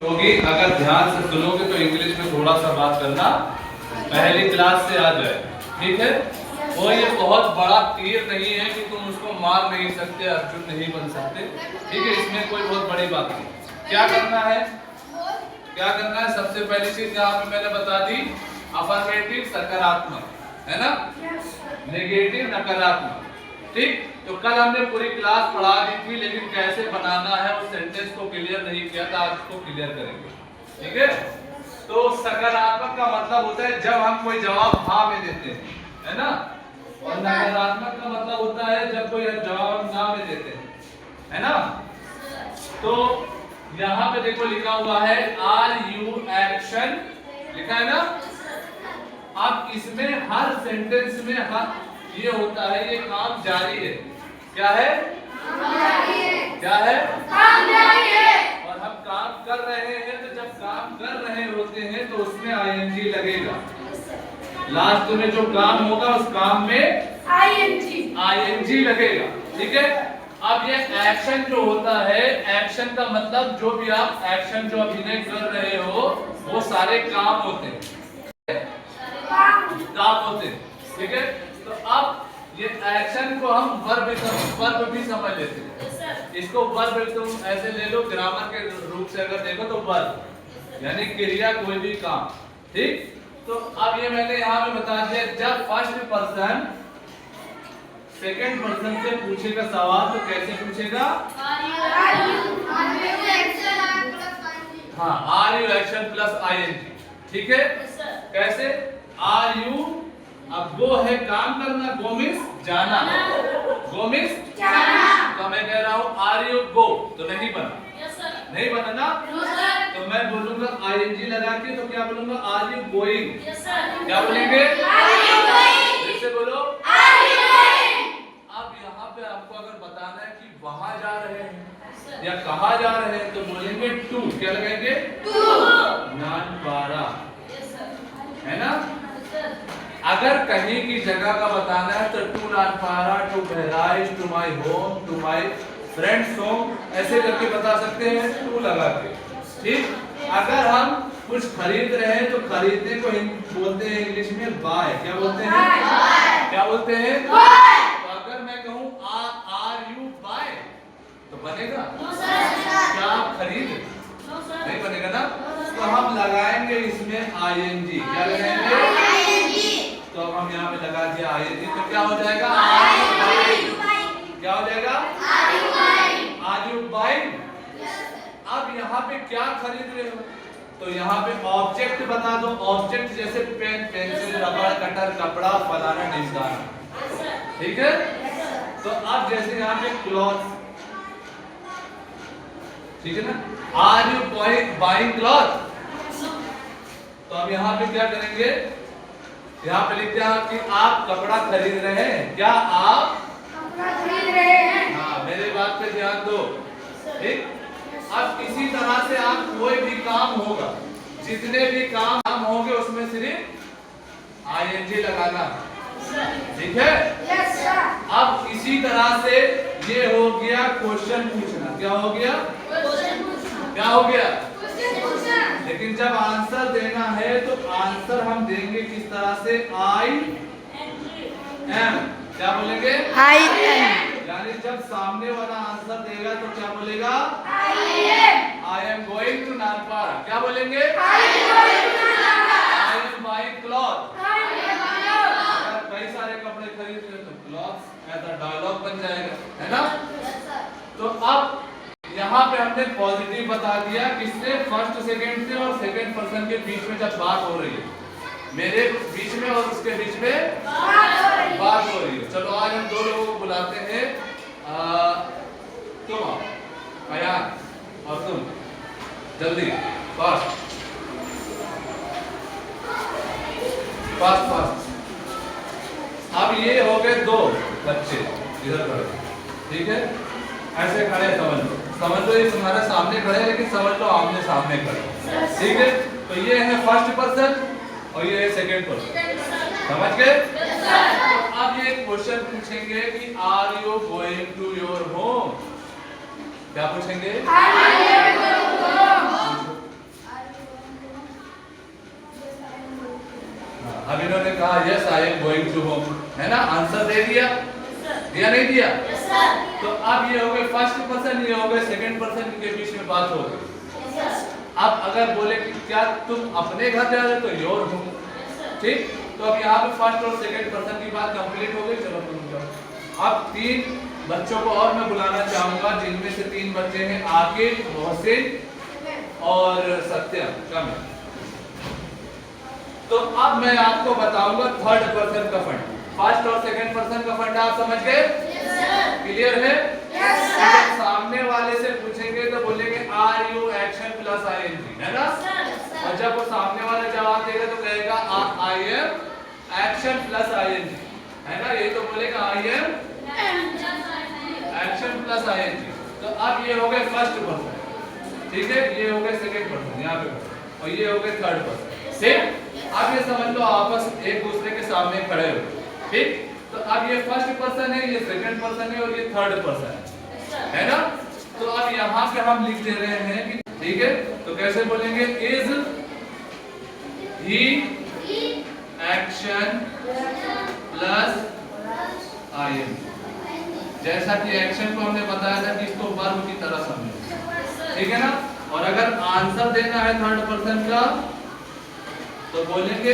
क्योंकि अगर ध्यान से सुनोगे तो इंग्लिश में थोड़ा सा बात करना पहली क्लास से आ जाए, ठीक है। वो ये बहुत बड़ा तीर नहीं है कि तुम उसको मार नहीं सकते, अर्जुन नहीं बन सकते, ठीक है। इसमें कोई बहुत बड़ी बात नहीं। क्या करना है, क्या करना है? सबसे पहली चीज यहाँ पे मैंने बता दी, अफर्मेटिव सकारात्मक, है ना, नेगेटिव नकारात्मक, ठीक। तो कल हमने पूरी क्लास पढ़ा दी थी, लेकिन कैसे बनाना है उस सेंटेंस को क्लियर नहीं किया था, आज उसको क्लियर करेंगे, ठीक है। तो सकारात्मक का मतलब होता है जब हम कोई जवाब हाँ में देते हैं, है ना, और नकारात्मक का मतलब होता है जब कोई जवाब हम ना में देते हैं, है ना। तो यहाँ पे देखो लिखा हुआ है आर यू एक्शन, लिखा है ना। अब इसमें हर सेंटेंस में हर ये होता है, ये काम जारी है। क्या है? क्या है? काम जारी है। और हम काम कर रहे हैं, तो जब काम कर रहे होते हैं तो उसमें आईएनजी लगेगा। लास्ट में जो काम होगा उस काम में आईएनजी लगेगा, ठीक है। अब ये एक्शन जो होता है, एक्शन का मतलब जो भी आप एक्शन जो अभिनय कर रहे हो वो सारे काम होते हैं, काम होते हैं, ठीक है। तो अब ये एक्शन को हम वर्ब भी समझ लेते हैं। इसको वर्ब तुम ऐसे ले लो, ग्रामर के रूप से अगर देखो तो वर्ब यानी क्रिया, कोई भी काम, ठीक। तो अब ये मैंने यहाँ पे बता दिया, जब फर्स्ट पर्सन सेकंड पर्सन से पूछेगा सवाल तो कैसे पूछेगा? हाँ, are you action plus ING, ठीक है। कैसे? आर यू, अब गो है काम करना, गो मीन्स जाना, गो मीन्स जाना। तो मैं कह रहा हूँ आर यू गो, तो नहीं बना, नहीं बना ना। तो मैं बोलूंगा आईएनजी लगा के, तो क्या बोलूंगा? Are you going. क्या बोलेंगे? फिर से बोलो। अब यहाँ पे आपको अगर बताना है कि वहां जा रहे हैं या कहाँ जा रहे हैं, तो बोलेंगे टू। क्या लगाएंगे? नानपारा, है ना। अगर कहीं की जगह का बताना है तो to Nanpara, to Bahraich, to my home, to my friends home, ऐसे करके बता सकते हैं टू लगा के, ठीक। अगर हम कुछ खरीद रहे हैं तो खरीदने को बोलते हैं इंग्लिश में बाय। क्या बोलते हैं? क्या बोलते हैं? तो अगर मैं कहूँ आर यू बाय तो बनेगा? क्या आप खरीद? नहीं बनेगा ना। तो हम लगाएंगे इसमें आईएनजी। क्या लगाएंगे? तो अब हम यहाँ पे लगा दिया आईएनजी, तो क्या हो जाएगा? क्या हो जाएगा? Are you buying. अब यहाँ पे क्या खरीद रहे हो, तो यहाँ पे ऑब्जेक्ट बता दो। ऑब्जेक्ट जैसे पेन, पेंसिल, रबड़, कटर, कपड़ा, फलाना, ढिमकाना, ठीक है। तो अब जैसे यहाँ पे क्लॉथ, ठीक है ना, आर यू बाइंग क्लॉथ। तो अब यहाँ पे क्या करेंगे? यहाँ पे लिखते हैं कि आप कपड़ा खरीद रहे हैं। क्या आप कपड़ा खरीद रहे हैं? हाँ, मेरे बात पे ध्यान दो, ठीक। अब इसी तरह से आप कोई भी काम होगा, जितने भी काम होंगे उसमें सिर्फ आईएनजी लगाना, ठीक है। Yes sir. अब इसी तरह से ये हो गया क्वेश्चन पूछना। क्या हो गया? क्वेश्चन पूछना। क्या हो गया? क्वेश्चन पूछना। लेकिन जब आंसर देना है तो आंसर हम देंगे किस तरह से? I am. क्या बोलेंगे? I am. यानी जब सामने वाला आंसर देगा तो क्या बोलेगा? I am going to Nanpara. क्या बोलेंगे? I am buying cloth. अगर कई सारे कपड़े खरीद रहे तो क्लॉथ ऐसा डायलॉग बन जाएगा, है ना। तो अब यहाँ पे हमने पॉजिटिव बता दिया, किससे? फर्स्ट सेकंड से और सेकंड पर्सन के बीच में जब बात हो रही है, मेरे बीच में और उसके बीच में बात हो रही है। चलो आज हम दो लोगों को बुलाते हैं, तुम आओ, अयान और तुम, जल्दी, फास्ट फास्ट फास्ट। अब ये हो गए दो बच्चे, इधर खड़े, ठीक है, ऐसे खड़े, समझ लो ये तुम्हारे सामने खड़े हैं, लेकिन समझ लो आमने सामने खड़े, ठीक है। तो ये है फर्स्ट पर्सन और ये है सेकंड पर्सन, समझ गए? तो अब ये क्वेश्चन पूछेंगे कि are you going to your home. क्या पूछेंगे? गोइंग टू होम, है ना? आंसर दे दिया, दिया नहीं दिया? तो अब ये हो गए फर्स्ट पर्सन, ये हो गए सेकंड पर्सन, इनके बीच में बात हो गई। अब अगर बोले कि क्या तुम अपने घर जा रहे हो, तो योर होम, ठीक? तो अब यहाँ पे फर्स्ट और सेकंड पर्सन की बात कंप्लीट हो गई। चलो तुम जाओ। अब 3 बच्चों को और मैं बुलाना चाहूंगा, जिनमें से 3 बच्चे हैं आकिब, मोहसिन और सत्यम। कम है। तो अब मैं आपको बताऊंगा थर्ड पर्सन का फंड। फर्स्ट और सेकंड पर्सन का फंड आप समझ गए? क्लियर है? जब सामने वाले से पूछेंगे तो बोलेंगे are you action plus ING, है ना? और जब वो सामने वाला जवाब देगा तो कहेगा I am action plus ING, है ना? ये तो बोलेगा I am action plus ING. तो अब ये हो गए फर्स्ट पर्सन, ठीक है? ये हो गए सेकंड पर्सन यहाँ पे, और ये हो गए थर्ड पर्सन। सेम। अब ये समझ लो आपस एक दूसरे के सामने खड़े हो, ठीक? तो अब ये फर्स्ट पर्सन है, ये सेकंड पर्सन है और ये थर्ड पर्सन है ना? तो अब यहाँ पे हम लिख दे रहे हैं कि ठीक है, तो कैसे बोलेंगे? Is he action plus ING. जैसा कि एक्शन को हमने बताया था कि इसको वर्ब की तरह समझो, ठीक है ना? और अगर आंसर देना है थर्ड पर्सन का तो बोलेंगे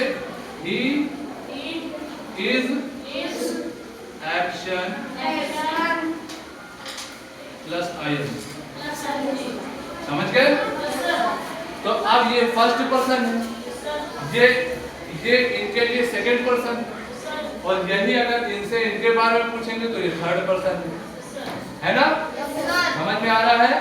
he is action plus ING. समझ गए? तो अब ये फर्स्ट पर्सन है, ये इनके लिए सेकंड पर्सन, और यही अगर इनसे इनके बारे में पूछेंगे तो ये थर्ड पर्सन है ना? समझ में आ रहा है?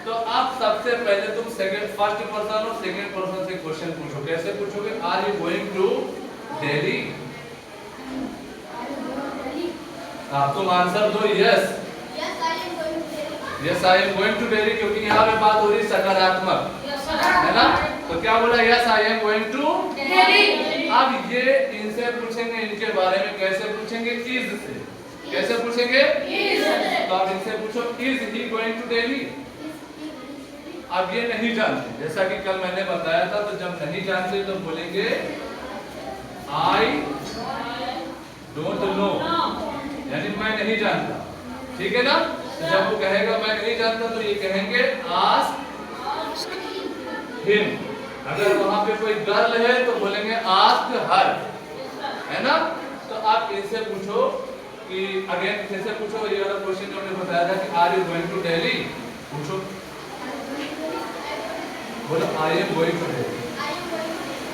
तो अब सबसे पहले तुम फर्स्ट पर्सन और सेकंड पर्सन से क्वेश्चन पूछो। कैसे पूछोगे? Are you going to Delhi? तुम आंसर दो yes, yes I am going to Delhi, क्योंकि यहाँ पे बात हो रही सकारात्मक, है ना? तो क्या बोला? Yes I am going to Delhi. अब ये इनसे पूछेंगे, इनके बारे में कैसे पूछेंगे? इज से। कैसे पूछेंगे? इज। तो आप इनसे पूछो is he going to Delhi? अब ये नहीं जानते, जैसा कि कल मैंने बताया था, तो जब नहीं जानते तो बोलेंगे आई डोंट नो, यानी मैं नहीं जानता, ठीक है ना? तो जब वो कहेगा मैं नहीं जानता तो ये कहेंगे आस्क हिम। अगर वहां पे कोई गर्ल है तो बोलेंगे आस्क हर, है ना? तो आप इनसे पूछो कि अगेन कैसे पूछो? ये वाला क्वेश्चन जो हमने बताया था कि are you going to Delhi, पूछो, बोलो I am going to Delhi.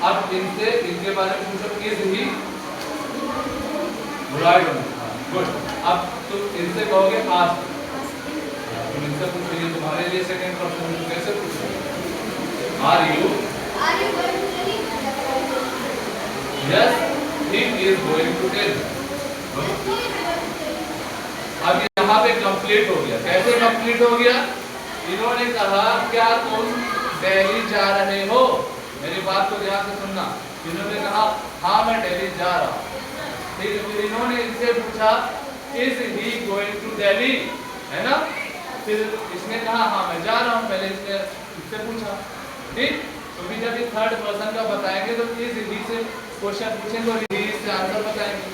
अब इनसे इनके बारे में पूछो इज ही, राइट, गुड। अब तुम इनसे कहोगे आस्क, तुम इनसे पूछो, ये तुम्हारे लिए सेकंड पर्सन है, कैसे पूछो? Are you going to Delhi? Yes he is going to Delhi. अब यहाँ पे कंप्लीट हो गया। कैसे कंप्लीट हो गया? इन्होंने कहा क्या तुम दिल्ली जा रहे हो? मेरी बात को ध्यान से सुनना। इन्होंने कहा हाँ मैं दिल्ली जा रहा हूँ, ठीक है? फिर इन्होंने इनसे पूछा is he going to Delhi, है ना? फिर इसने कहा हाँ मैं जा रहा हूँ, पहले इसने इससे पूछा, ठीक? तो भी जब ये थर्ड पर्सन का बताएंगे तो इज ही से क्वेश्चन पूछेंगे और ही से आंसर बताएंगे,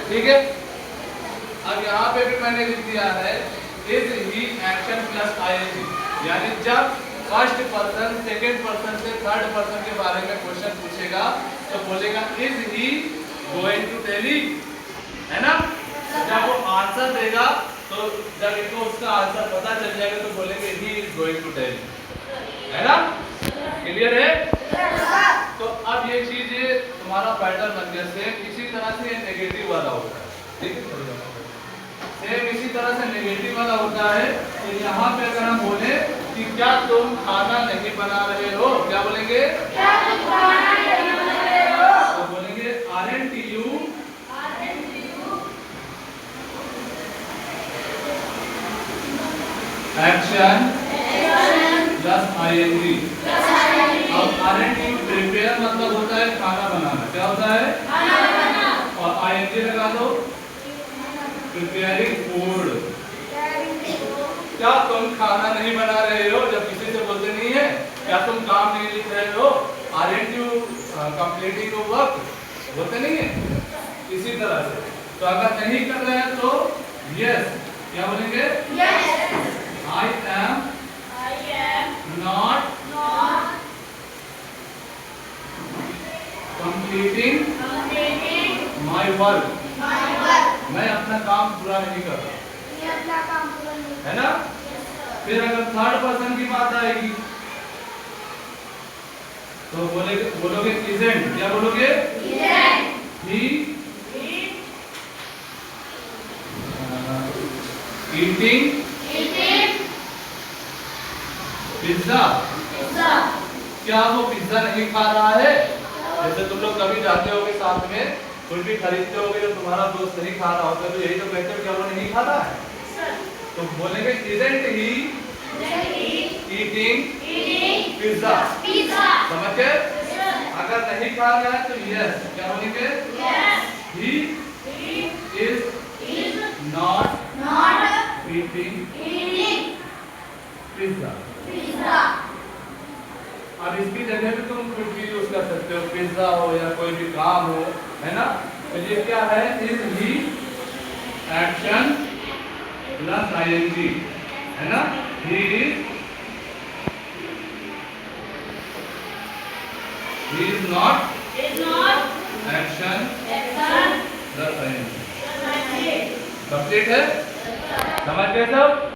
ठीक है? अब यहाँ पे भी मैंने लिख दिया है is he action plus ING, यानी जब फर्स्ट पर्सन सेकंड पर्सन से थर्ड पर्सन के बारे में क्वेश्चन पूछेगा तो बोलेगा is he going to Delhi, है ना? जब वो आंसर देगा तो जब इनको उसका आंसर पता चल जाएगा तो बोलेंगे he is going to Delhi, है ना? क्लियर है? तो अब ये चीज तुम्हारा पैटर्न बन गया। सेम इसी तरह से नेगेटिव वाला होता है, ठीक है? सेम इसी तरह से नेगेटिव वाला होता है। तो यहाँ पे अगर हम बोले कि क्या तुम खाना नहीं बना रहे हो, क्या बोलेंगे? क्या तुम खाना नहीं बना रहे हो? तो बोलेंगे aren't you action plus ING. अब aren't you प्रिपेयर मतलब होता है खाना बनाना, क्या होता है? खाना बनाना। और आईएनजी लगा दो प्रिपेयरिंग फूड। क्या तुम खाना नहीं बना रहे हो? जब किसी से बोलते नहीं है क्या तुम काम नहीं लिख रहे हो? aren't you completing your work? बोलते नहीं है, इसी तरह से। तो अगर नहीं कर रहे हैं तो यस, क्या बोलेंगे? I am not completing my work. मैं अपना काम पूरा नहीं कर रहा, है ना? फिर अगर थर्ड पर्सन की बात आएगी तो बोलोगे इजेंट। क्या बोलोगे? ही ईटिंग पिज्जा। क्या वो पिज्जा नहीं खा रहा है? जैसे तुम लोग कभी जाते होगे साथ में, कुछ भी खरीदते होगे, जो तुम्हारा दोस्त नहीं खा रहा होता तो यही तो कहते हो क्या वो नहीं खा रहा है? तो बोलेंगे इजेंट ही ईटिंग पिज्जा। समझ गए? अगर नहीं खा रहा है तो यस, क्या बोलेंगे? He is not eating pizza. अब इसकी जगह भी तुम कुछ भी यूज कर सकते हो, पिज्जा हो या कोई भी काम हो, है ना? तो ये क्या है? Is he action plus ING, है ना? He is not action plus ING. Complete है? समझ गए सब?